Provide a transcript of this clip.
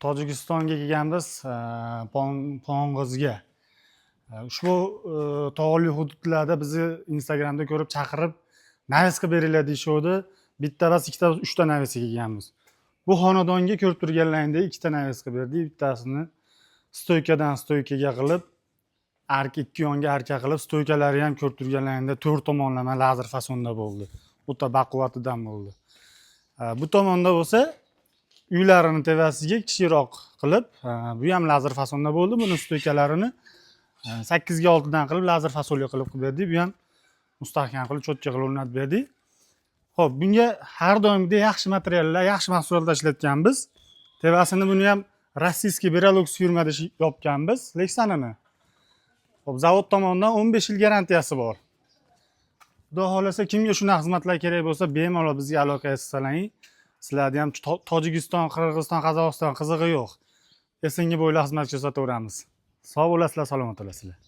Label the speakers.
Speaker 1: Tojikistonga kelganmiz, Qo'ng'izga. Ushbu tog'li hududlarda bizni Instagramda ko'rib chaqirib, naviska beringlar deyishdi. Bitta emas, ikkita, uchta naviska kelganmiz. Bu xonadonga ko'rib turganlaringdek ikkita naviska berdik. Bittasini stoykadan stoykaga qilib, ikki yonga arka qilib, stoykalari ham ko'rib turganlaringda 4 tomonlama lazer fasonda bo'ldi. O'ta baquvvatidan bo'ldi. Bu tomonda bo'lsa, uylarini tevasiga kichikroq qilib, bu ham lazer fasonda bo'ldi. Buni stoykalarini 8 ga 6 dan qilib lazer fasolya qilib berdik. Bu ham mustahkam qilib, cho'tka qilib o'rnatib berdik. Xo'p, bunga har doimgidek yaxshi materiallar, yaxshi mahsulotlar ishlatganmiz. Tevasini buni ham rossiyskiy Beralox firmada yopganmiz, Lexanini. Xo'p, zavod tomonidan 15 yil garantiyasi bor. Xudo xolasa kimga shunaqa xizmatlar kerak bo'lsa, bemalol bizga aloqa qilsalaring. Sizlarda ham Tojikiston, Qirg'iziston, Qozog'iston qizig'i yo'q. Esinga bo'ylab xizmat ko'rsataveramiz. Sog' bo'lasizlar, salomat bo'lasizlar.